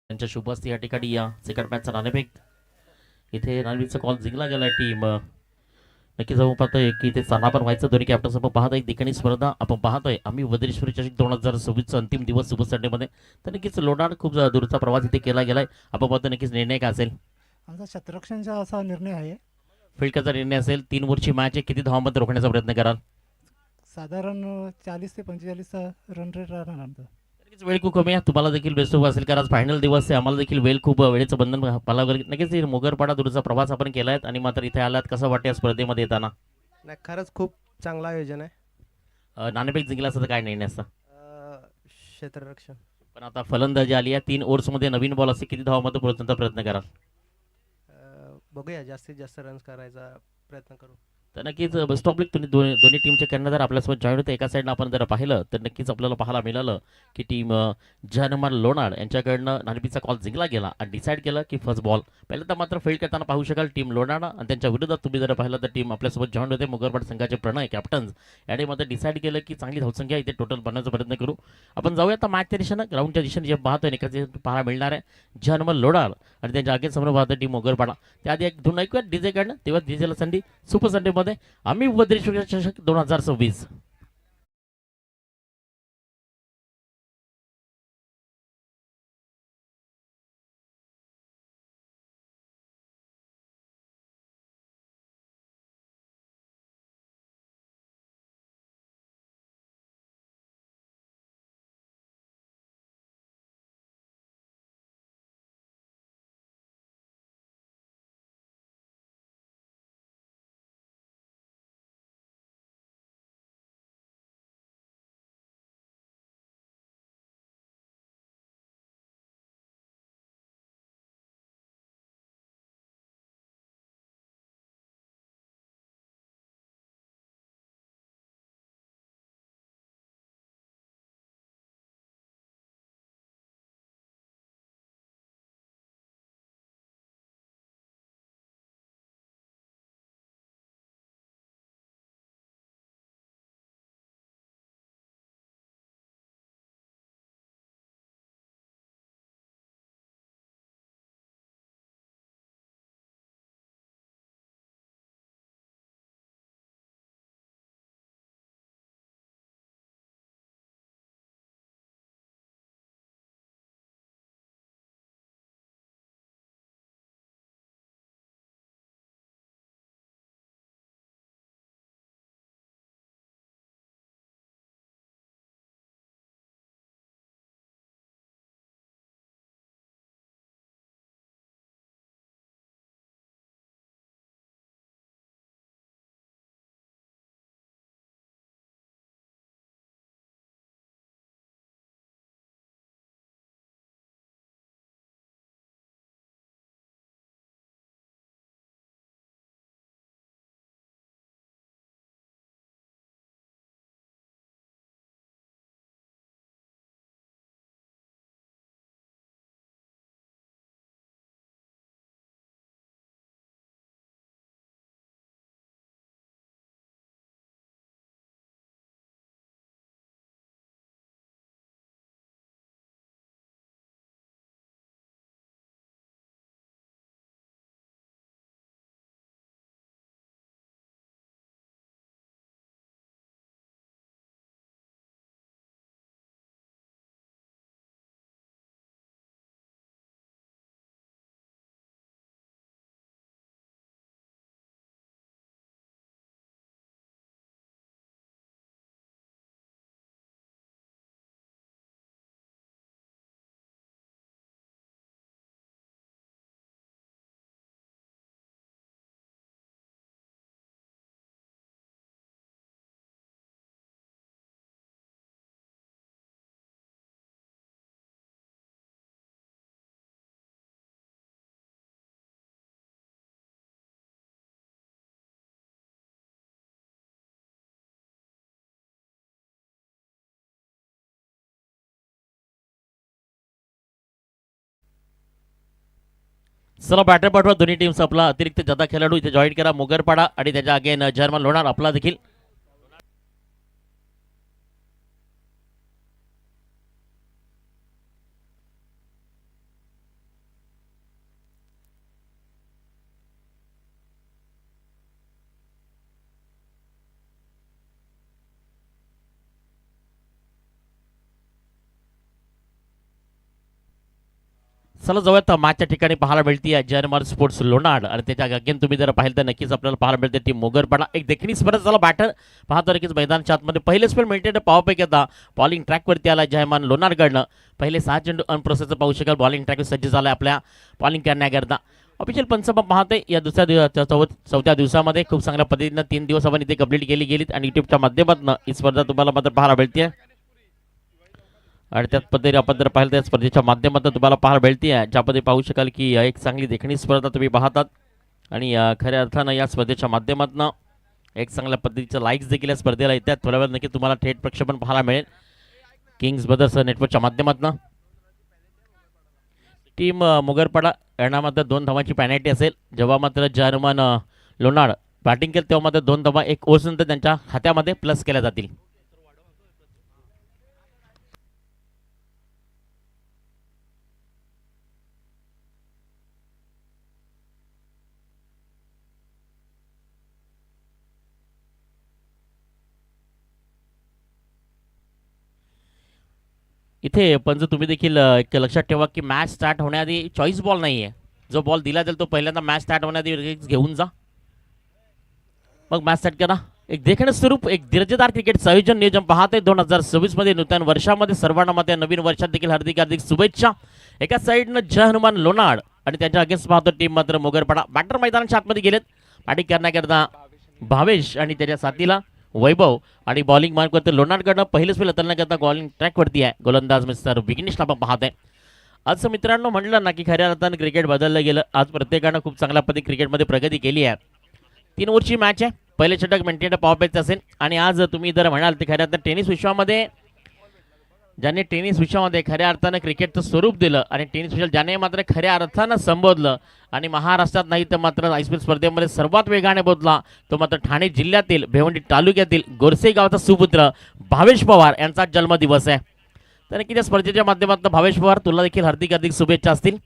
त्यांच्या शुभ हस्ते या ठिकाणी या सेकंड मॅचचा नाणेफेक इथे नाणेफेकचा कॉल जिंकला गेला टीम नक्कीच आपण पाहतोय की ते स्थानापन्न व्हायचं दोन्ही कॅप्टन्स आपण पाहतोय देखणी स्पर्धा आपण पाहतोय आम्ही वज्रेश्वरी चषक 2026 अंतिम दिवस सुपर संडेमध्ये तर नक्कीच लोणार खूप दूरचा प्रवास इथे केला गेलाय आपण पाहतो नक्कीच निर्णय काय असेल आमचा क्षेत्ररक्षणचा असा निर्णय आहे. फिल्डचा निर्णय असेल 3 ओव्हरची मॅच आहे किती धावांमध्ये रोखण्याचा प्रयत्न कराल साधारण 40 ते 45 रन रेट राहणार आमचं. नक्कीच वेळ खूप कमी आहे तुम्हाला देखील बेस्ट ऑफ असेल कारण आज फायनल दिवस आहे आम्हाला देखील वेळ खूप वेळेचं बंधन पालावर नक्कीच मोगरपाडा दूरचा प्रवास आपण केलाय आणि मात्र इथे आलात कसं वाटतं या स्पर्धेमध्ये येताना नाही, खरंच खूप चांगलं आयोजन आहे. नाणेफेक जिंकला असं तर काय निर्णय असता क्षेत्ररक्षण पण आता फलंदाजी आली आहे 3 ओव्हर्समध्ये नवीन बॉल असे किती धावामध्ये पोहोचण्याचा प्रयत्न कराल बघूया, जास्तीत जास्त रन्स करायचा प्रयत्न करू. तर नक्कीच बेस्ट ऑफ लक तुम्ही दोन्ही टीमचे कर्णधार आपल्यासोबत जॉईन होते एका साईडनं आपण जर पाहिलं तर नक्कीच आपल्याला पाहायला मिळालं की टीम जनमन लोणार यांच्याकडनं नाणेफेकचा कॉल जिंकला गेला आणि डिसाईड केलं की फर्स्ट बॉल पहिल्यांदा मात्र फील्ड करताना पाहू शकाल टीम लोणार आणि त्यांच्या विरोधात तुम्ही जर पाहिलं तर टीम आपल्यासोबत जॉईन होते मुगरपाड संघाचे प्रणय कॅप्टन्स याने मात्र डिसाईड केलं की चांगली धावसंख्या इथे टोटल बनवण्याचा प्रयत्न करू आपण जाऊया आता मॅचच्या दिशेनं ग्राउंडच्या दिशेने जे पाहतोय एकाच पाहायला मिळणार आहे जनमन लोणार आणि त्यांच्या आगे समोर पाहतो टीम मुगरपाडा त्याआधी एक धून ऐकूया डीजेकडनं तेव्हा डीजेला संधी सुपर संडेमध्ये आम्ही वज्रेश्वरी चषक 2026 चला बॅटर पाठवा दोन्ही टीम्स आपला अतिरिक्त जादा खेळाडू इथे जॉईन करा मुगरपाडा आणि त्याच्या अगेन जर्मन लोणार आपला देखील चला जाऊयात मॅचच्या ठिकाणी पाहायला मिळते जयनमार स्पोर्ट्स लोणाड आणि त्याच्या अगेन तुम्ही जर पाहिलं तर नक्कीच आपल्याला पाहायला मिळते टीम मोगरपाडा एक देखणी स्पर्धा झाला बॅटर पाहतो नक्कीच मैदानाच्या आतमध्ये पहिले स्पेल मिळते पॉवरपैकी आता बॉलिंग ट्रॅकवरती आला जयमान लोणारकडनं पहिले 6 चेंडू अनप्रोसेसचं पाहू शकाल बॉलिंग ट्रॅकवर सज्ज झाला आपल्या बॉलिंग करण्याकरता ऑफिशियल पंच पाहते या चौथ्या दिवसामध्ये खूप चांगल्या पद्धतीनं 3 दिवस आपण इथे कंप्लीट केली गेलीत आणि युट्यूबच्या माध्यमातून ही स्पर्धा तुम्हाला मात्र पाहायला मिळते आणि त्याच पद्धतीने आपण जर पाहिलं त्या स्पर्धेच्या माध्यमातून तुम्हाला पाहायला मिळते ज्यामध्ये पाहू शकाल की एक चांगली देखणी स्पर्धा तुम्ही पाहतात आणि खऱ्या अर्थानं या स्पर्धेच्या माध्यमातून एक चांगल्या पद्धतीचं लाईक्स देखील या स्पर्धेला येतात थोड्या वेळ नक्की तुम्हाला थेट प्रक्षेपण पाहायला मिळेल किंग्स ब्रदर्स नेटवर्कच्या माध्यमातून टीम मोगरपाडा यांना मात्र 2 धावांची पॅनल्टी असेल जेव्हा मात्र जर्मन लोणाड बॅटिंग केलं तेव्हा मात्र 2 धावा एक ओव्हरनंतर त्यांच्या खात्यामध्ये प्लस केल्या जातील इथे पंच तुम्ही देखील एक लक्षात ठेवा की मॅच स्टार्ट होण्याआधी चॉईस बॉल नाही आहे जो बॉल दिला जाईल तो पहिल्यांदा मॅच स्टार्ट होण्याआधी लगेच घेऊन जा मग मॅच स्टार्ट करा एक देखणं स्वरूप एक दर्जेदार क्रिकेटचं आयोजन नियोजन पाहते 2026 मध्ये नूतन वर्षामध्ये सर्वांना मात्र नवीन वर्षात देखील हार्दिक हार्दिक शुभेच्छा एका साईडनं जय हनुमान लोणाड आणि त्यांच्या अगेन्स्ट पाहतो टीम मात्र मोगरपाडा बॅटर मैदानाच्या आतमध्ये गेलेत बॅटिंग करण्याकरता भावेश आणि त्याच्या साथीला वैभव आणि बॉलिंग मार्क करते लोणारकडनं पहिलेच फेल करता बॉलिंग ट्रॅकवरती आहे गोलंदाज मिस्टर विघ्नेशला आपण पाहते आज मित्रांनो म्हटलं ना की खऱ्या अर्थानं क्रिकेट बदललं गेलं आज प्रत्येकानं खूप चांगल्या पद्धती क्रिकेटमध्ये प्रगती केली आहे 3 ओव्हरची मॅच आहे पहिले षटक मेंटेन पॉवर प्लेचं असेल आणि आज तुम्ही जर म्हणाल तर खऱ्या अर्थानं टेनिस विश्वामध्ये ज्याने टेनिस विश्वामध्ये खऱ्या अर्थानं क्रिकेटचं स्वरूप दिलं आणि टेनिस विश्वात ज्याने मात्र खऱ्या अर्थानं संबोधलं आणि महाराष्ट्रात नाही तर मात्र IPL स्पर्धेमध्ये सर्वात वेगाने बोधला तो मात्र ठाणे जिल्ह्यातील भिवंडी तालुक्यातील गोरसे गावचा सुपुत्र भावेश पवार यांचा जन्मदिवस आहे तर नक्की त्या स्पर्धेच्या माध्यमातून भावेश पवार तुला देखील हार्दिक हार्दिक शुभेच्छा असतील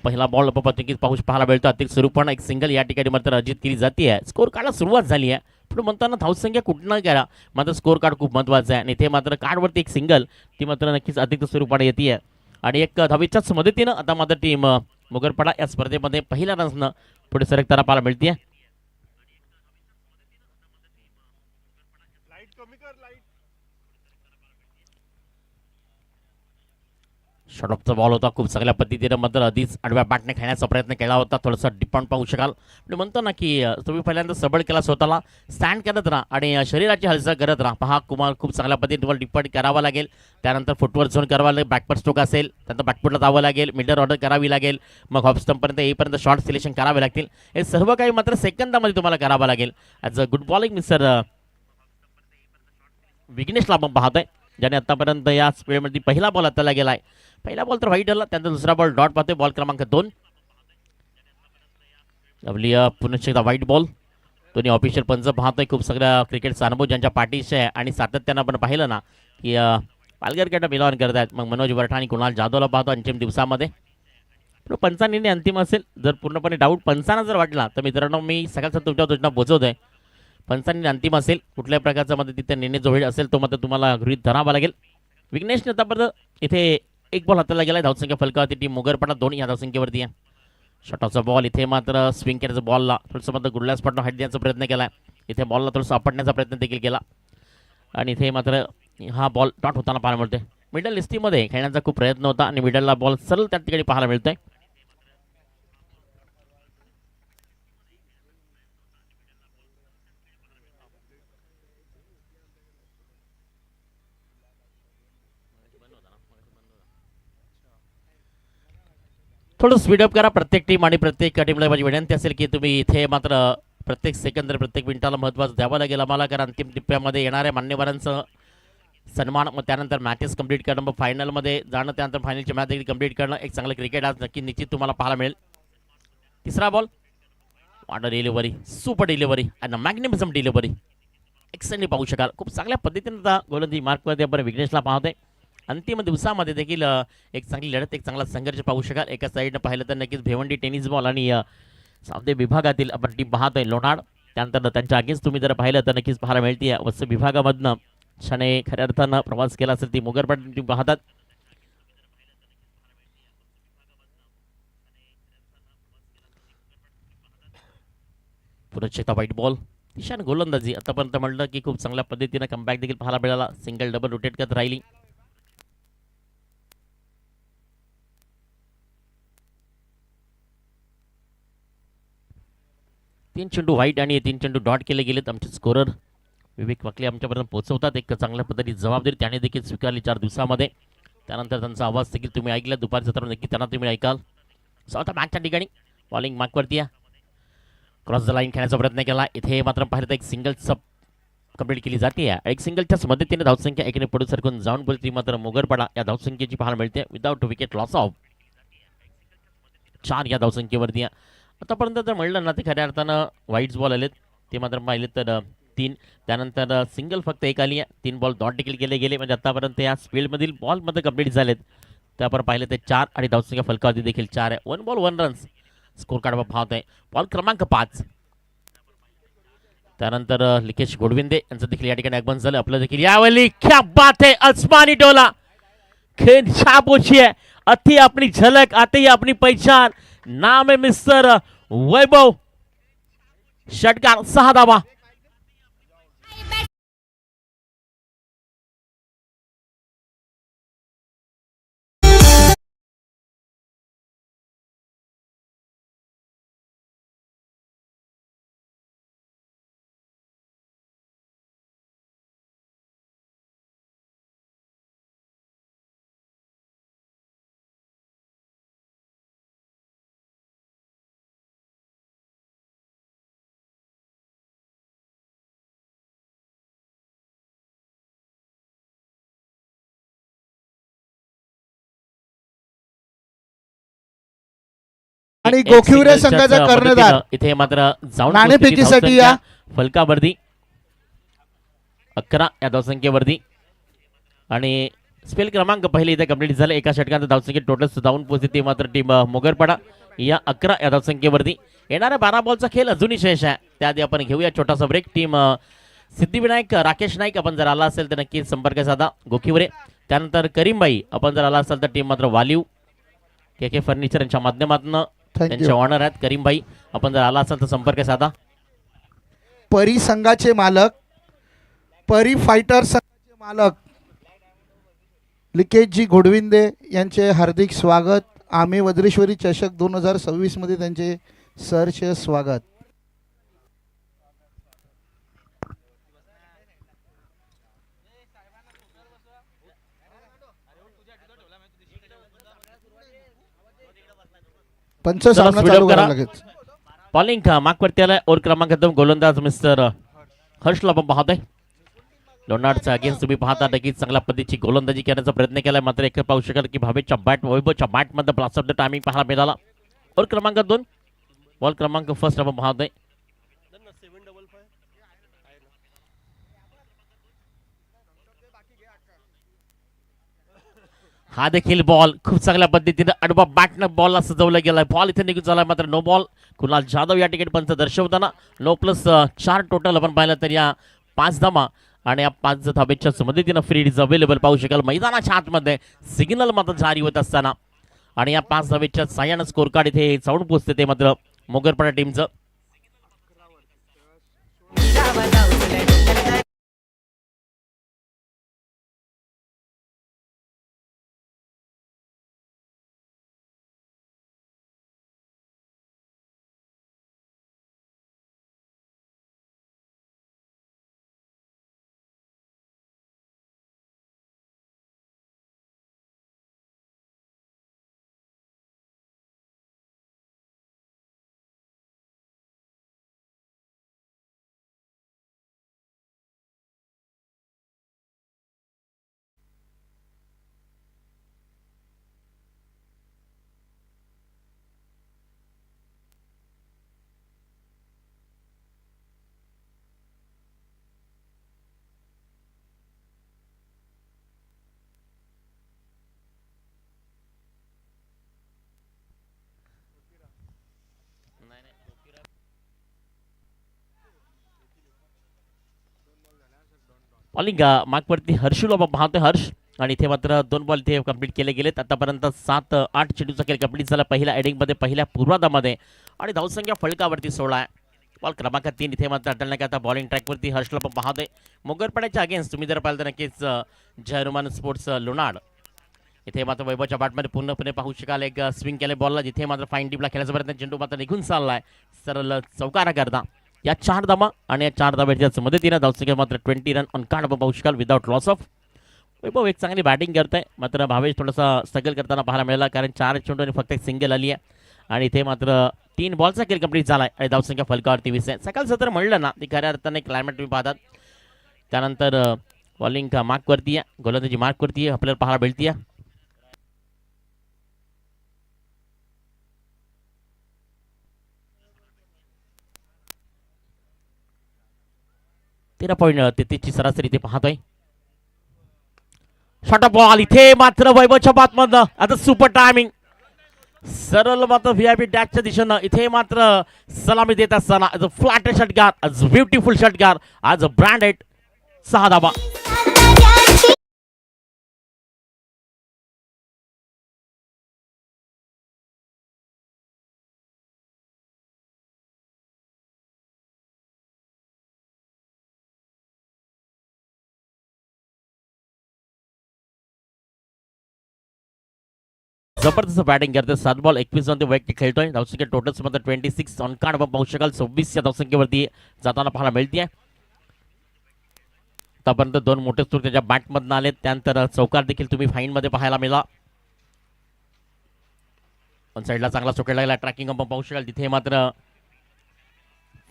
पहिला बॉल पाहायला मिळतो अतिक स्वरूपानं एक सिंगल या ठिकाणी मात्र अर्जित केली जाते स्कोर कार्डला सुरुवात झाली आहे पण म्हणताना धावसंख्या कुठं करा मात्र स्कोर कार्ड खूप महत्त्वाचं आहे आणि इथे मात्र कार्डवरती एक सिंगल ती मात्र नक्कीच अतिरिक्त स्वरूपाने येते आणि एक धावेच्याच मदतीनं आता मात्र टीम मोगरपाडा या स्पर्धेमध्ये पहिल्या रन्सनं पुढे सरकताना पाहायला मिळते शॉर्ट ऑफचा बॉल होता खूप चांगल्या पद्धतीने मात्र आधीच आडव्या बॅटने खेळण्याचा प्रयत्न केला होता थोडासा डिपेंड पाहू शकाल म्हणजे म्हणतो ना की तुम्ही पहिल्यांदा सबळ केला स्वतःला स्टँड करत राहा आणि शरीराची हालचाल करत राहा पहा कुमार खूप चांगल्या पद्धतीने तुम्हाला डिपेंड करावा लागेल त्यानंतर फुटवर झोन करावा लागेल बॅकपट स्ट्रोक असेल त्यानंतर बॅकपटला जावं लागेल मिडल ऑर्डर करावी लागेल मग हॉप स्टंपपर्यंत येईपर्यंत शॉर्ट सिलेक्शन करावे लागतील हे सर्व काही मात्र सेकंदामध्ये तुम्हाला करावं लागेल as a good bowling mister विघ्नेशला आपण पाहतोय ज्याने आतापर्यंत या स्पेलमध्ये पहिला बॉल हाताला गेला आहे पहिला बॉल तर व्हाईट आला त्यानंतर दुसरा बॉल डॉट पाहतोय बॉल क्रमांक 2 पुनश्च एकदा व्हाईट बॉल दोन्ही ऑफिशियल पंच पाहतोय खूप सगळ्या क्रिकेटचा अनुभव ज्यांच्या पाठीशी आहे आणि सातत्यानं आपण पाहिलं ना की पालघरकडनं मिलावन करत आहेत मग मनोज वरठा आणि कुणाल जाधवला पाहतो अंतिम दिवसामध्ये पण पंचांनी निर्णय अंतिम असेल जर पूर्णपणे डाऊट पंचांना जर वाटला तर मित्रांनो मी सगळ्यात तुमच्या सूचना पोहोचवतोय पंचांनी अंतिम असेल कुठल्याही प्रकारचा मध्ये तिथे निर्णय जो होईल असेल तो मात्र तुम्हाला गृहीत धरावा लागेल विघ्नेशने आतापर्यंत इथे एक बॉल हाताला गेला धावसंख्या फलकावरती टीम मोगरपाडा 2 या धावसंख्येवरती आहे शॉटॉचा बॉल इथे मात्र स्विंग करण्याचा बॉलला थोडंसं मात्र गुडलास पटणं हाईट देण्याचा प्रयत्न केला इथे बॉलला थोडंसं आपटण्याचा प्रयत्न देखील केला आणि इथे मात्र हा बॉल डॉट होताना पाहायला मिळतोय मिडल लिस्टीमध्ये खेळण्याचा खूप प्रयत्न होता आणि मिडलला बॉल सरळ त्या ठिकाणी पाहायला मिळतोय थोडं स्पीडअप करा प्रत्येक टीम आणि प्रत्येक टीमला माझी विनंती असेल की तुम्ही इथे मात्र प्रत्येक सेकंद प्रत्येक मिनिटाला महत्त्वाचं द्यावं लागेल आम्हाला कारण अंतिम टप्प्यामध्ये येणाऱ्या मान्यवरांचं सन्मान मग त्यानंतर मॅचेस कंप्लीट करणं मग फायनलमध्ये जाणं त्यानंतर फायनलची मॅच देखील कंप्लीट करणं एक चांगलं क्रिकेट आज नक्की निश्चित तुम्हाला पाहायला मिळेल तिसरा ball water delivery super delivery आणि मॅग्निफिसंट डिलिव्हरी एक्सटर्नली पाहू शकाल खूप चांगल्या पद्धतीने आता गोलंदाजी मार्कमध्ये आपण विघ्नेशला पाहतोय अंतिम दिवसामध्ये देखील एक चांगली लढत एक चांगला संघर्ष पाहू शकाल एका साईडनं पाहिलं तर नक्कीच भिवंडी टेनिस बॉल आणि सावदे विभागातील आपण टीम पाहतोय लोणाड त्यानंतर त्यांच्या अगेन्स्ट तुम्ही जर पाहिलं तर नक्कीच पाहायला मिळते वस्त विभागामधनं क्षणे खऱ्या अर्थानं प्रवास केला असेल ती मोगरपाडा टीम पाहतात. पुरत शकता व्हाईट बॉल. ईशान गोलंदाजी आतापर्यंत म्हणलं की खूप चांगल्या पद्धतीने कमबॅक देखील पाहायला मिळाला. सिंगल डबल रोटेट करत राहिली. 3 चेंडू व्हाईट आणि 3 चेंडू डॉट केले गेलेत. आमचे स्कोरर विवेक वाकले आमच्यापर्यंत पोहोचवतात. एक चांगल्या पद्धतीची जबाबदारी त्याने देखील स्वीकारली 4 दिवसामध्ये. त्यानंतर त्यांचा आवाज देखील तुम्ही ऐकला दुपारी सत्र नक्की त्यांना तुम्ही ऐकाल. स्वतः मॅचच्या ठिकाणी बॉलिंग मार्कवरती आहे. क्रॉस द लाईन खेळण्याचा प्रयत्न केला. इथे मात्र पाहिलं तर एक सिंगल सब कंप्लीट केली जाते. एक सिंगलच्याच मदतीने धावसंख्या एकीने पुढे सरकून जाऊन बोलती मात्र मोगरपाडा या धावसंख्येची पाहायला मिळते विदाउट विकेट लॉस ऑफ 4 या धावसंख्येवरती. आतापर्यंत जर म्हणलं ना ते खऱ्या अर्थानं व्हाईट्स बॉल आलेत ते मात्र पाहिले तर 3. त्यानंतर सिंगल फक्त एक आली आहे. 3 बॉल डॉट देखील केले गेले म्हणजे आतापर्यंत या स्पीडमधील बॉल मध्ये कंप्लीट झालेत. त्यापर पाहिले ते 4 आणि धावसंख्या फलकावधी देखील 4 आहे. 1 बॉल 1 रन्स स्कोर कार्ड पाहत आहे. बॉल क्रमांक 5. त्यानंतर लिकेश गोडविंदे यांचं देखील या ठिकाणी आगमन झालं. आपलं देखील यावेळी क्या बात है आसमानी डोला खेल छापोची है अति अपनी झलक आती अपनी पहचान नाम है मिस्टर वैभव. षटकार 6 धावा. आणि एक गोखिवरे सिंगलच्याच संघाचा कर्णधार मदतीनं इथे मात्र जाऊन नाणेफेकीसाठी या फलकावरती 11 या धावसंख्येवरती आणि स्पेल क्रमांक पहिले इथे कंप्लीट झाले. एका षटकांत धावसंख्येत टोटल जाऊन पोहोचते ती मात्र टीम मोगरपाडा या 11 या धावसंख्येवरती. येणाऱ्या 12 बॉलचा खेळ अजूनही शेष आहे. त्याआधी आपण घेऊया छोटासा ब्रेक. टीम सिद्धिविनायक राकेश नाईक आपण जर आला असेल तर नक्की संपर्क साधा. गोखिवरे त्यानंतर करीमबाई आपण जर आला असाल तर टीम मात्र वालिव के फर्निचर यांच्या माध्यमातून त्यांचे थँक्यू. ऑनर आहेत. करीमबाई आपण जर आला असाल तर संपर्क साधा. परी संघाचे मालक, परी फायटर संघाचे मालक लिकेशजी घोडविंदे यांचे हार्दिक स्वागत. आम्ही वज्रेश्वरी चषक 2026 मध्ये त्यांचे सहर्ष स्वागत. पंच चला, सामना speed चालू up करा. करा लगेच. बॉलिंग मागवरती आलाय ओव्हर क्रमांक 2 गोलंदाज मिस्टर हर्षला आपण पाहतोय. लोणारचा अगेन्स्ट तुम्ही पाहता नक्कीच चांगल्या पद्धतीची गोलंदाजी करण्याचा प्रयत्न केलाय मात्र एक पाहू शकाल की भावेच्या बॅट वैभवच्या बॅट मध्ये ब्लास्ट ऑफ द टायमिंग पाहायला मिळाला. ओव्हर क्रमांक 2 बॉल क्रमांक फर्स्ट आपण पाहतोय. हा देखील बॉल खूप चांगल्या पद्धतीने अडबा बॅटनं बॉलला सजवला गेलाय. बॉल इथे निघून झालाय मात्र नो बॉल. कुणाल जाधव या ठिकाणी पंच दर्शवताना 9+4 टोटल आपण पाहिलं तर या 5 धावा आणि या 5 धावेच्या मदतीनं फ्री इज अवेलेबल पाहू शकाल. मैदानाच्या आतमध्ये सिग्नल मात्र जारी होत असताना आणि या 5 धावेच्या साह्यानं स्कोर कार्ड इथे जाऊन पोहोचते ते मात्र मोगरपाडा टीमचं. बॉलिंग मागवरती हर्षूला पाहतोय हर्ष, आणि इथे मात्र 2 बॉल इथे कंप्लीट केले गेलेत. आतापर्यंत 7-8 चेंडूचा खेळ कंप्लीट झाला पहिल्या इनिंगमध्ये, पहिल्या पूर्वार्धामध्ये, आणि धावसंख्या फलकावरती 16 आहे. बॉल क्रमांक 3 इथे मात्र अटल नाही आता बॉलिंग ट्रॅकवरती हर्षला पण पाहतोय. मोगरपाड्याच्या अगेन्स्ट तुम्ही जर पाहिलं तर नक्कीच जर्मन स्पोर्ट्स लोणाड इथे मात्र वैभवच्या बॅटमध्ये पूर्णपणे पाहू शकाल. एक स्विंग केले बॉलला, जिथे मात्र फाईन डीपला खेळायचा प्रयत्न, चेंडू मात्र निघून चाललाय सरळ चौकारा करता. या 4 धावा आणि या 4 धाब्याच्या मदतीने धावसंख्या मात्र 20 रन ऑन कार्ड पाहू शकाल विदाउट लॉस ऑफ. वैभव एक चांगली बॅटिंग करताय, मात्र भावेश थोडासा स्ट्रगल करताना पाहायला मिळाला, कारण 4 चेंडू आणि फक्त एक सिंगल आली आहे. आणि इथे मात्र 3 बॉलचा खेळ कंप्लीट झालाय आणि धावसंख्या फलकावरती 20 आहे. सकाळचं तर म्हणलं ना, ती खऱ्या अर्थाने क्लायमेट तुम्ही पाहतात. त्यानंतर बॉलिंग मार्कवरती आहे, गोलंदाजी मार्कवरती आहे, आपल्याला पाहायला मिळते. 13.33 सरासरी इथे पाहतोय. शॉर्ट बॉल इथे मात्र वैभवच्या बातमधनं आता सुपर टायमिंग, सरळ मात्र व्हीआयपी डॅशच्या दिशेनं इथे मात्र सलामी देत असताना आज फ्लॅट षटकार, आज ब्युटिफुल षटकार, आज ब्रँडेड 6 धावा. जबरदस्त बॅटिंग करते. 7 बॉल 21 मध्ये वैयक्तिक खेळतोय. धावसंख्या टोटल्स मध्ये 26 ऑन कार्ड पाहू शकाल. 26 या धावसंख्येवरती जाताना पाहायला मिळते. आतापर्यंत 2 मोठे स्ट्रोक त्याच्या बॅटमधून आले, त्यानंतर चौकार देखील तुम्ही फाईन मध्ये पाहायला मिळाला. पण साईडला चांगला स्ट्रोक लागला, ट्रॅकिंग पाहू शकाल. तिथे मात्र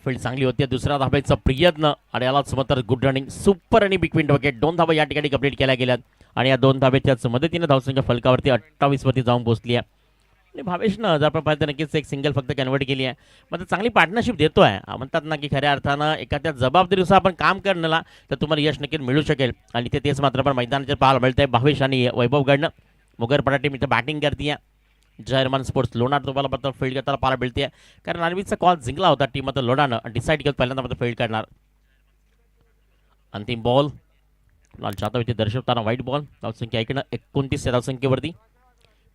फील्ड चांगली होती. दुसऱ्या धाब्याचा प्रयत्न आणि यालाच मात्र गुड रनिंग, सुपर आणि बिग विंड विकेट. 2 धाबा या ठिकाणी कंप्लीट केल्या गेल्यात आणि या 2 धाब्याच्याच मदतीने धावसंख्या फलकावरती 28 वरती जाऊन पोहोचली आहे. आणि भावेशनं जर आपण पाहिलं नक्कीच एक सिंगल फक्त कन्वर्ट केली आहे, मात्र चांगली पार्टनरशिप देतोय. म्हणतात ना की खऱ्या अर्थानं एखाद्या जबाबदारीनुसार आपण काम करण्याला तर तुम्हाला यश नक्कीच मिळू शकेल. आणि इथे तेच मात्र आपण मैदानाच्या पाहायला मिळतंय भावेश आणि वैभवकडनं. मोगरपाडा टीम इथे बॅटिंग करते. जर्मन स्पोर्ट्स लोणार तुम्हाला मात्र फील्ड करताना पाहायला मिळते, कारण आर्मीचा कॉल जिंकला होता टीम मात्र लोणानं डिसाईड करत पहिल्यांदा मात्र फील्ड करणार. अंतिम बॉल लाल जाधव इथे दर्शवताना व्हाईट बॉल. धावसंख्या ऐकणं 29 या धावसंख्येवरती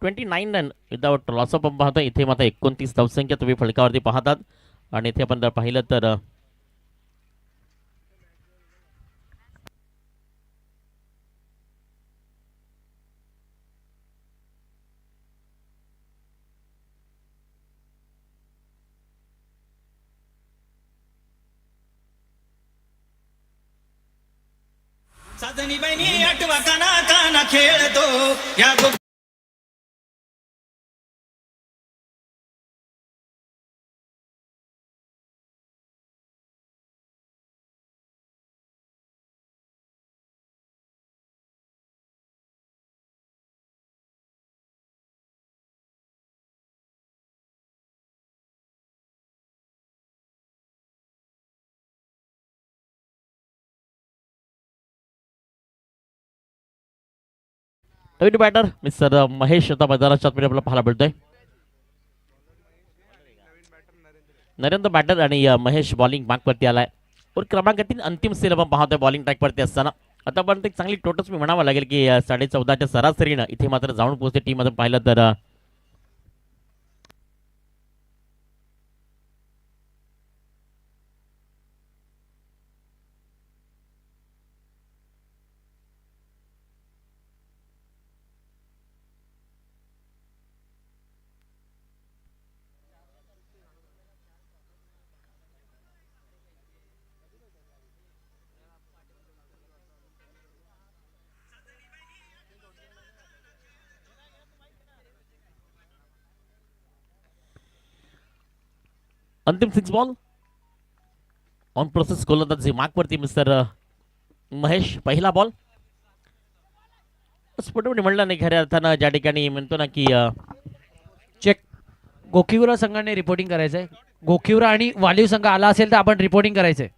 29 रन विदाउट लॉस ऑफ पाहता. इथे मात्र 29 धावसंख्या तुम्ही फलकावरती पाहतात. आणि इथे आपण जर पाहिलं तर साजनी बहिणी आठवा काना काना खेळतो या नवीन बॅटर मिस्टर महेश आता मैदानाच्या आतमध्ये आपल्याला पाहायला मिळतोय. नरेंद्र बॅटर आणि महेश बॉलिंग मार्कवरती आलाय. और क्रमांक 3 अंतिम सेल आपण पाहतोय बॉलिंग ट्रॅकवरती असताना. आतापर्यंत एक चांगली टोटल्स मी म्हणावं लागेल की 14.5च्या सरासरीनं इथे मात्र जाऊन पोहोचते टीम मध्ये पाहिलं तर. अंतिम 6 बॉल ऑन प्रोसेस गोलंदाजी मार्कवरती मिस्टर महेश. पहिला बॉल स्फोटपणे म्हणलं नाही खऱ्या अर्थानं, ज्या ठिकाणी म्हणतो ना की चेक गोकिवरा संघाने रिपोर्टिंग करायचंय. गोकिवरा आणि वालीव संघ आला असेल तर आपण रिपोर्टिंग करायचंय.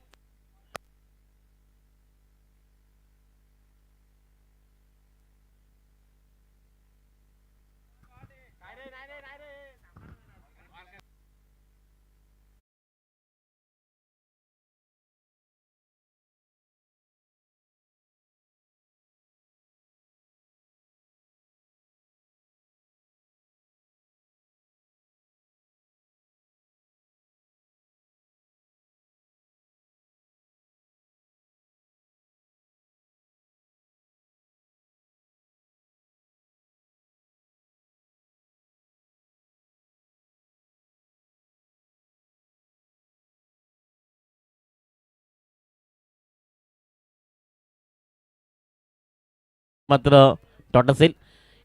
मात्र टॉट असेल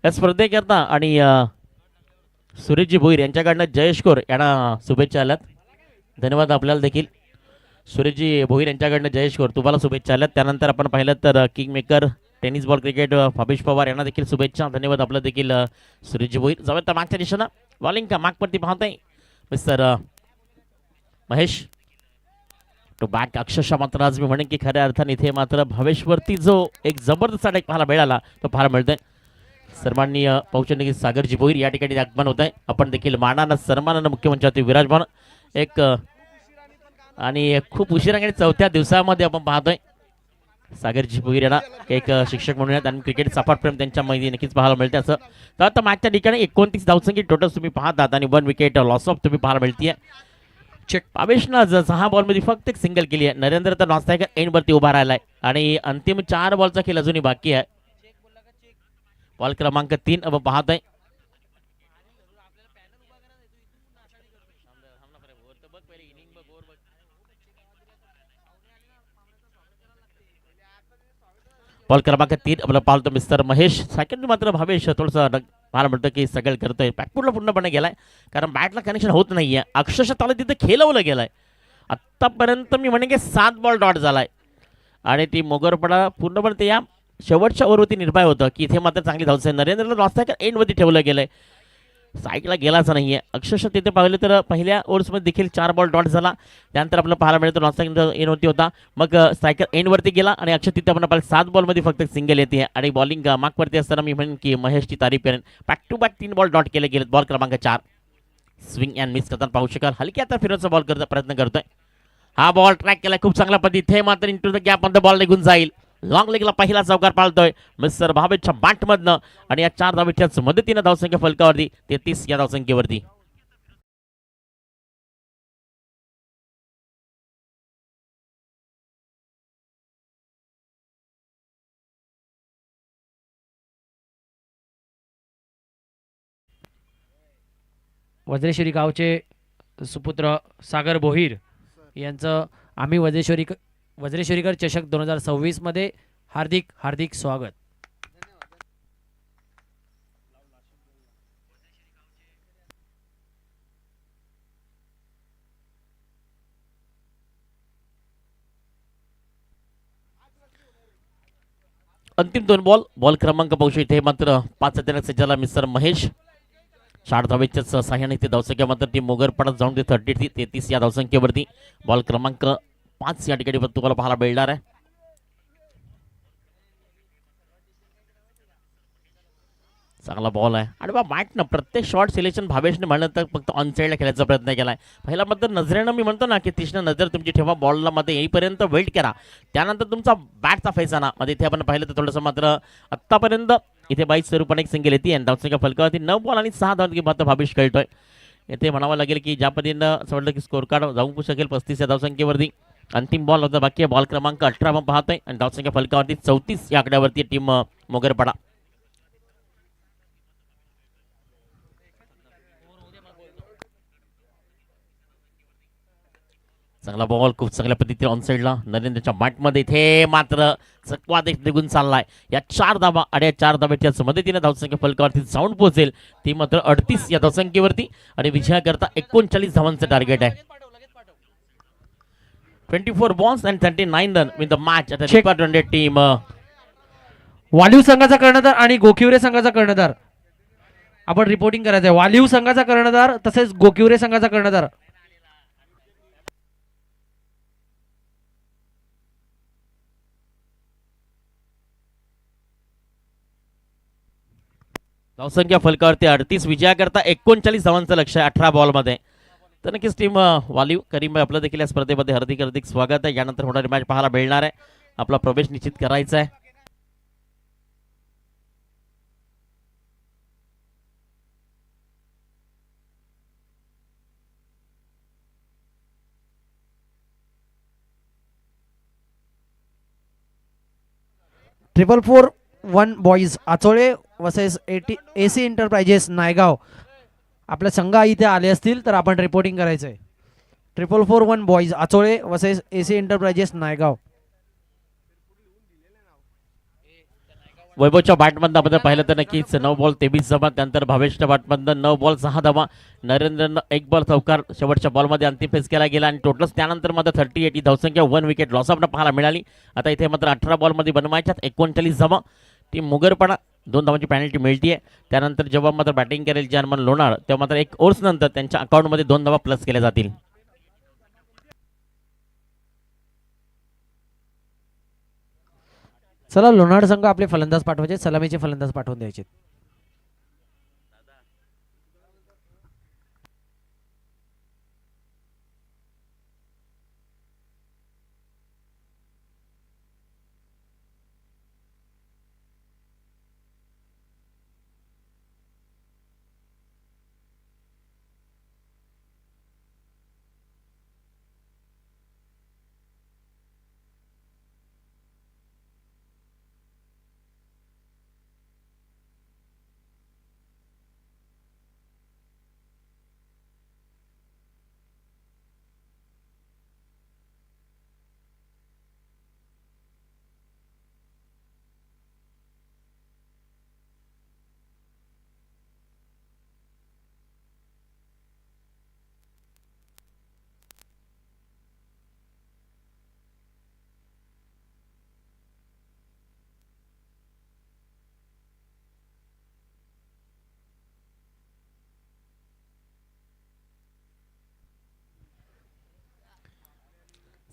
या स्पर्धेकरता. आणि सुरेशजी भोईर यांच्याकडनं जयेश कोर यांना शुभेच्छा आल्यात. धन्यवाद आपल्याला देखील सुरेशजी भोईर यांच्याकडनं जयेश कोर तुम्हाला शुभेच्छा आल्यात. त्यानंतर आपण पाहिलं तर king maker tennis ball cricket Bhavesh Pawar यांना देखील शुभेच्छा. धन्यवाद आपलं देखील सुरेशजी भोईर. जाऊया तर मागच्या दिशेनं बॉलिंग का मागवरती पाहताय मिस्टर महेश टू बॅक. अक्षरशः मात्र आज मी म्हणेन की खऱ्या अर्थाने इथे मात्र भावेशवरती जो एक जबरदस्त अटॅक पाहायला मिळाला तो पाहायला मिळतोय. सन्माननीय पौचंडगी सागरजी भोईर या ठिकाणी आगमन होत आहे. आपण देखील मानानं सन्मानानं मुख्यमंत्र्यावरती विराजमान एक आणि खूप उशिराने चौथ्या दिवसामध्ये आपण पाहतोय सागरजी भोईर यांना एक शिक्षक म्हणून आणि क्रिकेट सपाट प्रेम त्यांच्या मध्ये नक्कीच पाहायला मिळते. असं तर मागच्या ठिकाणी 29 धावसंख्येत टोटल तुम्ही पाहतात आणि 1 विकेट लॉस ऑफ तुम्ही पाहायला मिळतीये. चेक भावेशनं 6 बॉलमध्ये फक्त एक सिंगल केली आहे. नरेंद्र तर नॉस्टायकर एंडवरती उभा राहिलाय आणि अंतिम 4 बॉलचा खेळ अजूनही बाकी आहे. बॉल क्रमांक 3 अब पाहतोय बॉल क्रमांक 3 आपलं पाहतो मिस्टर महेश. सेकंड मात्र भावेश थोडंसं मला म्हणतं की सगळं करतोय. बॅकफुटला पूर्णपणे गेलाय कारण बॅटला कनेक्शन होत नाहीये. अक्षरशः त्याला तिथे खेळवलं गेलाय. आत्तापर्यंत मी म्हणेन की 7 बॉल डॉट झालाय आणि ती मोगरपडा पूर्णपणे ते या शेवटच्या ओव्हरवरती निर्भय होतं की इथे मात्र चांगली धावस आहे. नरेंद्रला नॉस्टायकर एंडवरती ठेवलं गेलंय. साईडला गेलाच नाहीये. अक्षरशः तिथे पाहिलं तर पहिल्या ओव्हर्समध्ये देखील 4 बॉल डॉट झाला. त्यानंतर आपल्याला पाहायला मिळतं नॉस्टायकर एंडवरती होता. मग स्ट्रायकर एंडवरती गेला आणि अक्षर तिथे आपण पाहिलं 7 बॉलमध्ये फक्त सिंगल येते आणि बॉलिंग मागवरती असताना मी म्हणेन की महेशची तारीफ करेन. Back to back 3 ball dot केले गेलेत. बॉल क्रमांक 4 स्विंग अँड मिस करताना पाहू शकाल. हलकी आता फिरवण्याचा बॉल करता प्रयत्न करतोय. हा बॉल ट्रॅक केलाय खूप चांगल्या पद्धतीने. इथे मात्र इंटू द गॅप मध्ये बॉल निघून जाईल. लॉंग लेगला पहिला चौकार पाळतोय मिस्टर भावेशच्या बॅटमधनं आणि या 4 धावेच्या मदतीनं धावसंख्या फलकावरती 33 या धावसंख्येवरती. वज्रेश्वरी गावचे सुपुत्र सागर भोईर यांचं आम्ही वज्रेश्वरीकर चषक 2026 मध्ये हार्दिक हार्दिक स्वागत. अंतिम 2 बॉल क्रमांक पाहू इथे मात्र 5 सज्जाला मिस्टर महेश 4 धावेच्या सहाय्याने ते धावसंख्या मात्र ती मोगरपडात जाऊन ते 33 या धावसंख्येवरती. बॉल क्रमांक 5 या ठिकाणी तुम्हाला पाहायला मिळणार आहे. चांगला बॉल आहे आणि बा बॅटनं प्रत्येक शॉट सिलेक्शन भावेशने म्हणलं तर फक्त ऑन साईडला खेळायचा प्रयत्न केलाय. पहिला मात्र नजरेनं मी म्हणतो ना की तीक्ष्ण नजर तुमची ठेवा बॉलला मध्ये येईपर्यंत वेट करा. त्यानंतर तुमचा बॅटचा फैसाना मध्ये इथे आपण पाहिलं तर थोडंसं मात्र आत्तापर्यंत इथे 22 स्वरूपाने एक सिंगल येते आणि धावसंख्या फलकावरती 9 बॉल आणि 6 धाव मात्र भावेश खेळतोय. येथे म्हणावं लागेल की ज्या पद्धतीनं असं वाटलं की स्कोर कार्ड जाऊ शकेल 35 या धावसंख्येवरती. अंतिम बॉल होता बाकी आहे. बॉल क्रमांक 18 आपण पाहतोय आणि धावसंख्या फलकावरती 34 या आकड्यावरती टीम मोगरपडा. चांगला बॉल खूप चांगल्या पद्धतीने ऑन साईडला नरेंद्रच्या बॅटमध्ये इथे मात्र चकवा निघून चाललाय. या 4 धावा आणि या 4 धाव्याच्या मदतीने धावसंख्या फलकावरती जाऊन पोहोचेल ती मात्र 38 या धावसंख्येवरती आणि विजयाकरता 39 धावांचं टार्गेट आहे. 24 balls and 39 run win the match at the team. Valiv संघाचा कर्णधार आणि गोकिवरे संघाचा कर्णधार आपण रिपोर्टिंग करायचं आहे. वालीव संघाचा कर्णधार तसेच गोकिवरे संघाचा कर्णधार. धावसंख्या फलकावरती 38 विजयाकरता 39 धावांचं लक्ष आहे 18 बॉलमध्ये. तर नक्कीच टीम वालीव करीम आपलं देखील या स्पर्धेमध्ये हार्दिक हार्दिक स्वागत आहे. यानंतर होणारी मॅच पाहायला मिळणार आहे. आपला प्रवेश निश्चित करायचा आहे. Triple 4-1 boys Achole versus AC enterprises Naigaon. आपल्या संघ इथे आले असतील तर आपण रिपोर्टिंग करायचं आहे. 4-1 boys Achole versus AC enterprises Naigaon. वैभवच्या बॅटमधनं आपण जर पाहिलं तर नक्कीच 9 बॉल 23 धावा. त्यानंतर भावेशच्या बॅटमधनं 9 बॉल 6 धावा. नरेंद्रनं 1 बॉल चौकार शेवटच्या बॉलमध्ये अंतिम फेस केला गेला आणि टोटलच त्यानंतर मात्र 38 ही धावसंख्या 1 विकेट लॉस ऑफनं पाहायला मिळाली. आता इथे मात्र 18 बॉलमध्ये बनवायच्यात 39 धावा. टीम मुगरपणा 2 धावांची पॅनल्टी मिळते. त्यानंतर जेव्हा मात्र बॅटिंग करेल जर्मन लोणार तेव्हा मात्र 1 ओव्हर्स नंतर त्यांच्या अकाउंटमध्ये 2 धावा प्लस केल्या जातील. चला लोणाड संघ आपले फलंदाज पाठवायचे, सलामीचे फलंदाज पाठवून द्यायचे.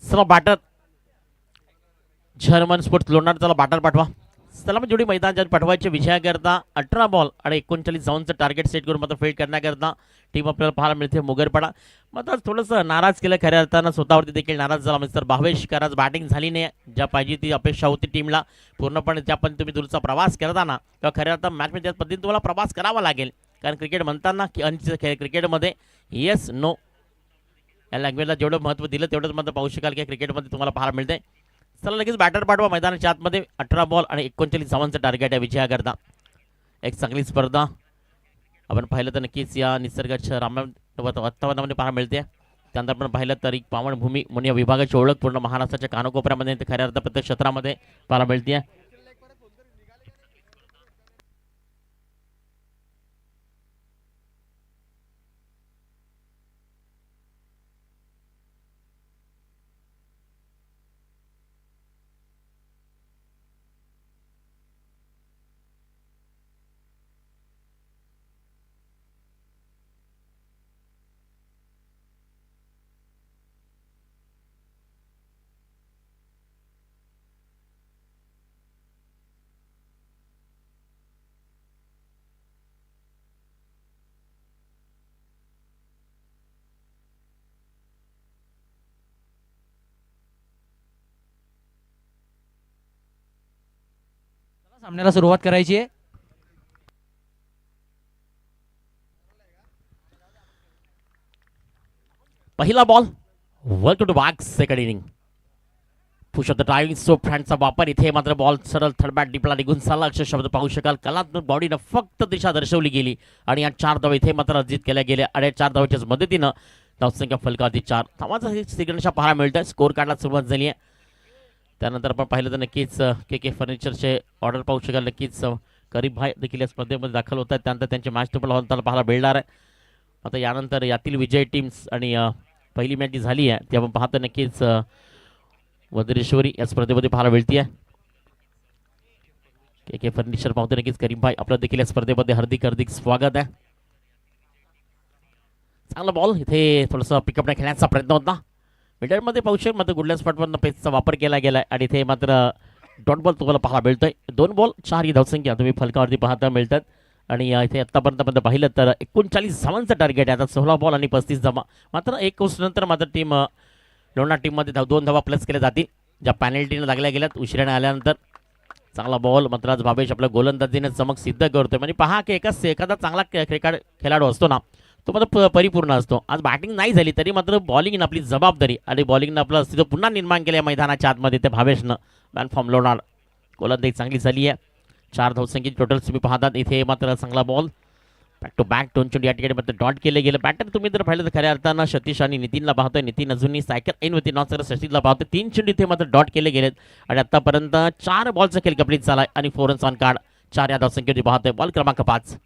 चला बॅटर जर्मन स्पोर्ट्स लोणार चला बॅटर पाठवा. चला मग जोडी मैदानात पाठवायचे विजयाकरता 18 बॉल आणि 39 धावांचं टार्गेट सेट करून मात्र फील्ड करण्याकरता टीम आपल्याला पाहायला मिळते मुगरपडा. मात्र थोडंसं नाराज केलं खऱ्या अर्थानं, स्वतःवरती देखील नाराज झाला मिस्टर भावेश. कारण आज बॅटिंग झाली नाही ज्या पाहिजे ती अपेक्षा होती टीमला पूर्णपणे. त्या पण तुम्ही दूरचा प्रवास करताना किंवा खऱ्या अर्थानं मॅचमध्ये त्याच पद्धतीने तुम्हाला प्रवास करावा लागेल. कारण क्रिकेट म्हणताना की क्रिकेटमध्ये येस नो या लँग्वेजला जेवढं महत्त्व दिलं तेवढंच मात्र पाहू शकाल की क्रिकेटमध्ये तुम्हाला पाहायला मिळते. चला लगेच बॅटर पाठवा मैदानाच्या आतमध्ये. 18 बॉल आणि 39 धावांचं टार्गेट आहे विजयाकरता. एक चांगली स्पर्धा आपण पाहिलं तर नक्कीच या निसर्गाच्या वातावरणामध्ये पाहायला मिळते. त्यानंतर आपण पाहिलं तर एक पावनभूमी म्हणून या विभागाची ओळख पूर्ण महाराष्ट्राच्या कानाकोपऱ्यामध्ये खऱ्या अर्थ प्रत्येक क्षेत्रामध्ये पाहायला मिळते. सामन्याला सुरुवात करायची आहे. पहिला ball work to back second inning push off the driving soap हँडचा वापर. इथे मात्र बॉल सरळ थर्ड बॅट डीपला निघून चालला. अक्षर शब्द पाहू शकाल. कलात्मक बॉडीनं फक्त दिशा दर्शवली गेली आणि या 4 धावा इथे मात्र अर्जित केल्या गेल्या आणि 4 धावाच्याच मदतीनं धावसंख्या फलकावरती 4 धावांचा सिग्नेचर पाहायला मिळतं. स्कोर कार्डला सुरुवात झाली आहे. त्यानंतर आपण पाहिलं तर नक्कीच के फर्निचरचे ऑर्डर पाहू शकाल. नक्कीच करीब भाई देखील या स्पर्धेमध्ये दाखल होत आहेत. त्यानंतर त्यांचे मॅच टेबल त्याला पाहायला मिळणार आहे. आता यानंतर यातील विजय टीम्स आणि पहिली मॅच जी झाली आहे ती आपण पाहतो नक्कीच वज्रेश्वरी या स्पर्धेमध्ये पाहायला मिळते आहे. के फर्निचर पाहतो नक्कीच करीम भाई आपलं देखील या स्पर्धेमध्ये हार्दिक हार्दिक स्वागत आहे. चांगला बॉल इथे थोडंसं पिकअप नाही खेळण्याचा प्रयत्न होता. मिडलमध्ये पाहू शकतो मात्र गुडल्या स्पॉटवरनं पेसचा वापर केला गेला आणि इथे मात्र डॉट बॉल तुम्हाला पाहायला मिळतोय. 2 बॉल 4 ही धावसंख्या तुम्ही फलकावरती पाहता मिळतात. आणि इथे आत्तापर्यंत पाहिलं तर 39 धावांचं टार्गेट आहे. आता 16 बॉल आणि 35 धावा. मात्र 1 ओव्हर नंतर मात्र टीम लोणार टीममध्ये 2 धावा प्लस केल्या जातील ज्या पॅनल्टीने लागल्या गेल्यात उशिराने आल्यानंतर. चांगला बॉल मात्र आज भावेश आपल्या गोलंदाजीने चमक सिद्ध करतोय. म्हणजे पहा की एखादा चांगला खेळाडू असतो ना तो मात्र परिपूर्ण असतो. आज बॅटिंग नाही झाली तरी मात्र बॉलिंगनं आपली जबाबदारी आणि बॉलिंगनं आपलं अस्तित्व पुन्हा निर्माण केलं मैदानाच्या आतमध्ये ते भावेशनं. मॅन फॉर्म लोणार गोलंदाजी चांगली झाली आहे. 4 धावसंख्येची टोटल तुम्ही पाहतात. इथे मात्र चांगला बॉल बॅक टू बॅक 2 चेंडू या ठिकाणी मात्र डॉट केले गेले. बॅटर तुम्ही जर पाहिलं तर खऱ्या अर्थानं सतीश आणि नितीनला पाहतोय. नितीन अजूनही सायकल ऐनवरती नॉट तर सतीशला पाहतोय. 3 चेंडू इथे मात्र डॉट केले गेलेत आणि आतापर्यंत 4 बॉलचा खेळ कंप्लीट झालाय आणि 4 रन्स ऑन कार्ड. 4 या धावसंख्येवरती पाहतोय. बॉल क्रमांक 5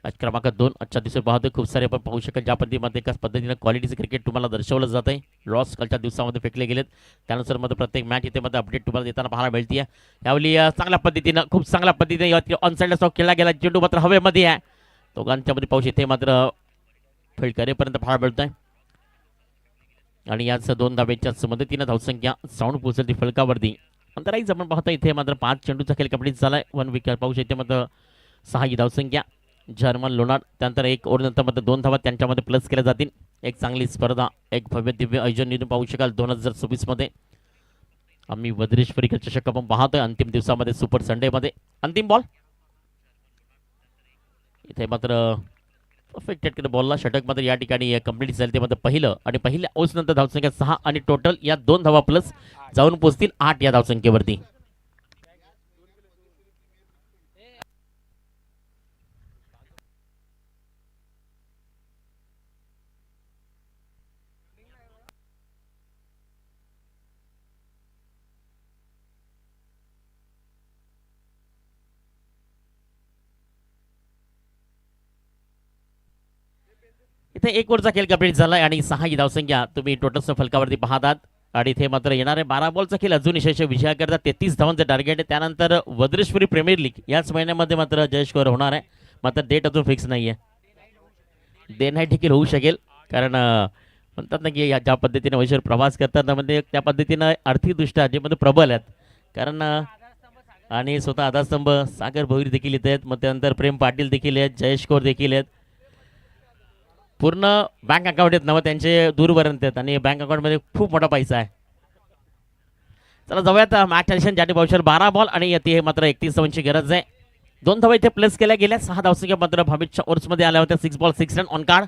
मॅच क्रमांक 2 आजच्या दिवशी पाहतोय. खूप सारे आपण पाहू शकाल ज्या पद्धतीमध्ये एकाच पद्धतीनं क्वालिटीचं क्रिकेट तुम्हाला दर्शवलं जात आहे. लॉस कालच्या दिवसामध्ये फेकले गेलेत. त्यानुसार मध्ये प्रत्येक मॅच इथे मध्ये अपडेट तुम्हाला देताना पाहायला मिळते. यावेळी चांगल्या पद्धतीनं खूप चांगल्या पद्धतीने ऑन साईडला स्टॉक खेळला गेला. चेंडू मात्र हवेमध्ये आहे. दोघांच्यामध्ये पाऊस इथे मात्र फील्ड करेपर्यंत पाहायला मिळतोय आणि याच 2 धाब्यांच्या मदतीनं धावसंख्या साऊंड पोहोचली फलकावरती. नंतर आपण पाहतो इथे मात्र 5 चेंडूचा खेळ कंप्लीट झालाय. 1 विकेट पाहू शकते मात्र 6 ही धावसंख्या. जर्मन लोणार्ड त्यानंतर 1 ओव्हरनंतर मात्र 2 धावा त्यांच्यामध्ये प्लस केल्या जातील. एक चांगली स्पर्धा एक भव्य दिव्य आयोजन निघून पाहू शकाल 2024 मध्ये. आम्ही वज्रेश्वरी चषक आपण पाहतोय अंतिम दिवसामध्ये सुपर संडे मध्ये. अंतिम बॉल इथे मात्र परफेक्ट बॉलला षटक मात्र या ठिकाणी कंप्लीट झाले. ते मात्र पहिलं आणि पहिल्या ओव्हर नंतर धावसंख्या 6 आणि टोटल या 2 धावा प्लस जाऊन पोहोचतील 8 या धावसंख्येवरती. इथे 1 ओव्हरचा खेळ कंप्लीट झालाय आणि 6 ही धावसंख्या तुम्ही टोटल फलकावरती पाहतात आणि इथे मात्र येणारे 12 बॉलचा खेळ अजून यशस्वी विजयाकरता 33 धावांचं टार्गेट आहे. त्यानंतर वज्रेश्वरी प्रीमियर लीग याच महिन्यामध्ये मात्र जयस्कोर होणार आहे. मात्र डेट अजून फिक्स नाही आहे. डे नाईट देखील होऊ शकेल कारण म्हणतात ना की ज्या पद्धतीने वैश्वर प्रवास करतात म्हणजे त्या पद्धतीनं आर्थिकदृष्ट्या जे मध्ये प्रबल आहेत कारण आणि स्वतः आधारस्तंभ सागर भोईर देखील इथे आहेत. मग त्यानंतर प्रेम पाटील देखील आहेत. जयेश देखील आहेत. पूर्ण बँक अकाउंट आहेत ना त्यांचे दूरपर्यंत आहेत आणि बँक अकाउंटमध्ये खूप मोठा पैसा आहे. चला जाऊयात मॅच ॲडिशन ज्याने पावशर 12 बॉल आणि हे मात्र 31 धावांची गरज आहे. 2 धावा इथे प्लस केल्या गेल्या. 6 धावसंख्या मात्र 22 ओव्हर्समध्ये आल्या होत्या. 6 ball 6 run on card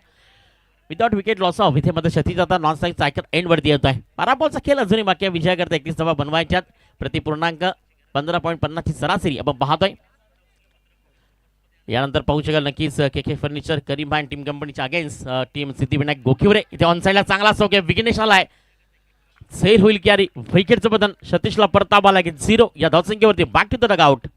without wicket loss of. इथे मात्र शती जाता नॉन स्ट्राईक सायकल एंडवरती येत आहे. 12 बॉलचा खेळ अजूनही बाकी आहे. विजयाकरता 31 धावा बनवायच्यात. प्रति पूर्णांक 15.50 ची सरासरी आपण पाहतोय. यानंतर पाहू शकाल नक्कीच के के फर्निचर करीम भाई टीम कंपनीच्या अगेन्स्ट टीम सिद्धिविनायक गोखिवरे. इथे ऑन साईडला चांगला स्ट्रोक आहे. विघ्नेश आलाय. सैल होईल की अरे विकेटचं बदन सतीशला परतावा लागेल 0 या धावसंख्येवरती. Back to the dugout.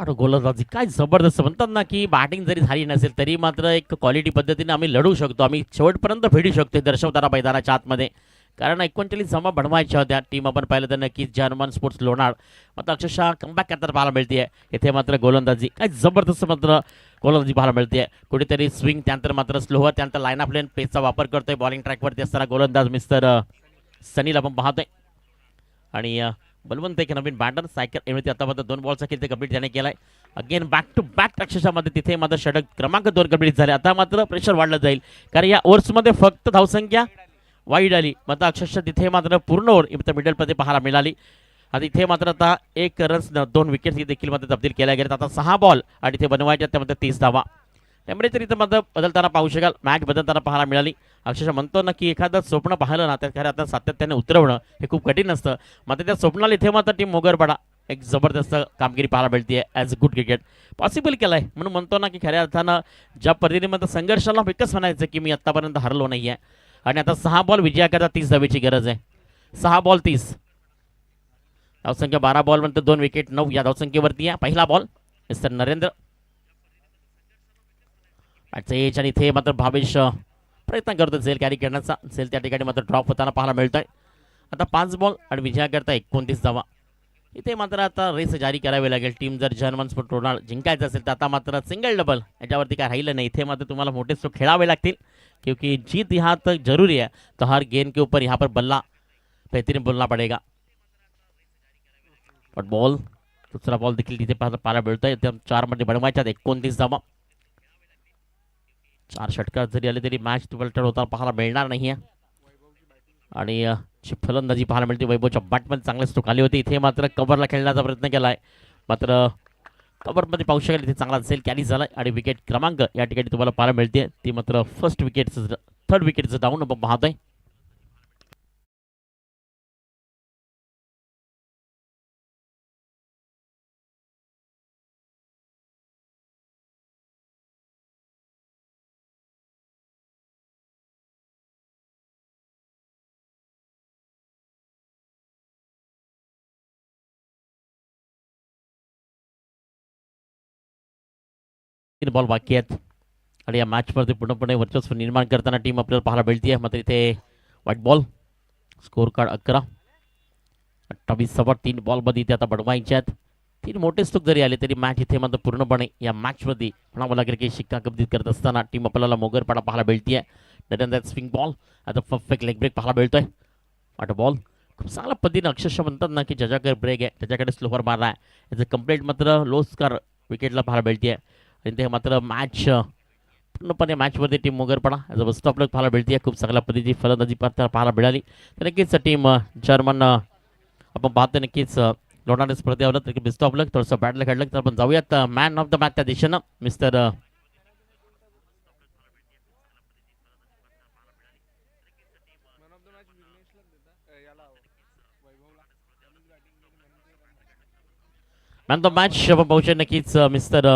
गोलंदाजी काय जबरदस्त म्हणतात ना की बॅटिंग जरी झाली नसेल तरी मात्र एक क्वालिटी पद्धतीने आम्ही लढू शकतो, आम्ही शेवटपर्यंत भिडू शकतो दर्शवताना मैदानाच्या आतमध्ये. कारण 39 जमा बनवायच्या होत्या. टीम आपण पाहिलं तर नक्कीच जर्मन स्पोर्ट्स लोणार मात्र अक्षरशः कमबॅक करताना पाहायला मिळते. इथे मात्र गोलंदाजी काय जबरदस्त मात्र गोलंदाजी पाहायला मिळते. कुठेतरी स्विंग त्यानंतर मात्र स्लोवर त्यानंतर लाईन ऑफ लेन पेसचा वापर करतोय. बॉलिंग ट्रॅकवरती असताना गोलंदाज मिस्टर सनील आपण पाहतोय. आणि बलवंत एक नवीन बॅटर सायकल एवढी आता मात्र 2 बॉलचा खेळ ते कंप्लीट त्याने केलाय. अगेन बॅक टू बॅक अक्षरशामध्ये तिथे मात्र षटक क्रमांक 2 कंप्लीट झाले. आता मात्र प्रेशर वाढलं जाईल कारण या ओव्हर्समध्ये फक्त धावसंख्या वाईट आली. मात्र अक्षरशः तिथे मात्र पूर्ण ओव्हर इथं मिडलमध्ये पाहायला मिळाली. आता इथे मात्र आता 1 रन्स 2 विकेट्स देखील मात्र तब्दील केल्या गेल्यात. आता 6 बॉल आणि इथे बनवायच्या त्यामध्ये 30 धावा. टेम्परेचर इथं मात्र बदलताना पाहू शकाल, मॅच बदलताना पाहायला मिळाली. अक्षरशः म्हणतो ना की एखादं स्वप्न पाहिलं ना त्या खरं आता सातत्याने उतरवणं हे खूप कठीण असतं. मात्र त्या स्वप्नाला इथे मात्र टीम मोगरपाडा एक जबरदस्त कामगिरी पाहायला मिळते. ॲज गुड क्रिकेट पॉसिबल केलं आहे म्हणून म्हणतो ना की खऱ्या अर्थानं ज्या पद्धतीने मात्र संघर्षाला एकच म्हणायचं की मी आत्तापर्यंत हरलो नाही आहे. आणि आता 6 बॉल विजयाकरता 30 धावेची गरज आहे. 6 बॉल 30 धावसंख्या 12 बॉल नंतर 2 विकेट 9 या धावसंख्येवरती आहे. पहिला बॉल मिस्टर नरेंद्र बॅटचा एज आणि इथे मात्र भावेश प्रयत्न करतो झेल कॅरी करण्याचा. झेल त्या ठिकाणी मात्र ड्रॉप होताना पाहायला मिळतोय. आता 5 बॉल आणि विजयाकरता 29 धावा. इथे मात्र आता रेस जारी करावी लागेल. टीम जर जर्मन स्पोर्ट रोनाल्ड जिंकायचं असेल तर आता मात्र सिंगल डबल याच्यावरती काय राहिलं नाही. इथे मात्र तुम्हाला मोठे स्ट्रोक खेळावे लागतील क्योंकि जीत यहाँ तक जरूरी है तो हर गेंद के ऊपर यहाँ पर बल्ला बेहतरीन बोलना पड़ेगा. बट बॉल दुसरा बॉल देखील तिथे पाहायला मिळतोय. 4 मध्ये बनवायच्यात 29 धावा. 4 षटकार जरी आले तरी मॅच पलटण होताना पाहायला मिळणार नाही आहे. आणि जी फलंदाजी पाहायला मिळते वैभवच्या बॅटमध्ये चांगले स्ट्रोक आले होते. इथे मात्र कव्हरला खेळण्याचा प्रयत्न केला आहे मात्र कव्हरमध्ये पाहू शकाल इथे चांगला झेल कॅरी झाला आणि विकेट क्रमांक या ठिकाणी तुम्हाला पाहायला मिळते. ती मात्र फर्स्ट विकेटचं 3rd विकेटचं डाऊन आपण पाहतोय. तीन बॉल बाकी आहेत आणि या मॅचमध्ये पूर्णपणे वर्चस्व निर्माण करताना टीम आपल्याला पाहायला मिळते. मात्र इथे व्हाईट बॉल स्कोर कार्ड 11 28 सव्वा 3 बॉलमध्ये इथे आता बनवायचे आहेत. 3 मोठे स्ट्रोक जरी आले तरी मॅच इथे मात्र पूर्णपणे या मॅचमध्ये म्हणावं लागेल की शिक्का कब्जीत करत असताना टीम आपल्याला मोगरपाडा पाहायला मिळते. नरेंद्र स्विंग बॉल आता परफेक्ट लेग ब्रेक पाहायला मिळतोय. वाट बॉल खूप चांगल्या पद्धतीने अक्षरशः म्हणतात ना की ज्याच्याकडे ब्रेक आहे त्याच्याकडे स्लोवर मारला आहे. याचं कंप्लीट मात्र लो स्कार विकेटला पाहायला मिळते. आणि ते मात्र मॅच पूर्णपणे मॅचमध्ये team Mogarpada as a best of luck पाहायला मिळते. खूप चांगल्या पद्धतीची फलंदाजी पाहायला मिळाली. तर नक्कीच टीम जर्मन आपण पाहतो नक्कीच लोणावळा स्पर्धेवर तर बेस्ट ऑफ लक. थोडंसं बॅटला खेळलं तर आपण जाऊयात मॅन ऑफ द मॅच त्या दिशेनं mister man of the match आपण पाहू शकतो नक्कीच मिस्टर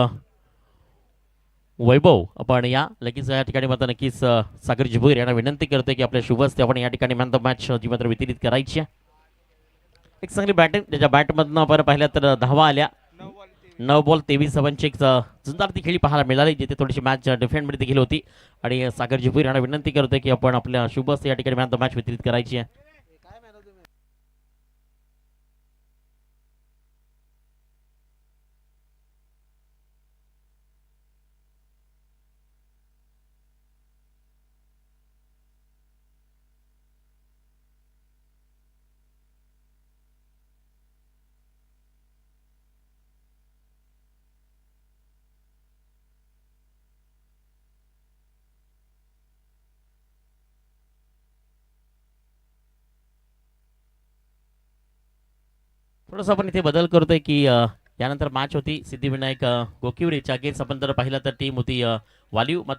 वैभव. आपण या लगेच या ठिकाणी मात्र नक्कीच सागर जिभोईर यांना विनंती करतोय की आपल्या शुभ हस्ते आपण या ठिकाणी मॅन ऑफ द मॅच जी मात्र वितरित करायची आहे. एक चांगली बॅटिंग त्याच्या बॅटमधनं आपण पाहिलं तर धावा आल्या. 9 बॉल 23 धावांची एक जोरदार ती खेळी पाहायला मिळाली जिथे थोडीशी मॅच डिफेंडमध्ये देखील होती. आणि सागर जिभोईर यांना विनंती करतोय की आपण आपल्या शुभ हस्ते या ठिकाणी मॅन ऑफ द मॅच वितरित करायची आहे. थोडंसं आपण इथे बदल करतोय की यानंतर मॅच होती सिद्धिविनायक गोकिवडीच्या अगेन्स्ट आपण जर पाहिलं तर टीम होती वालिव.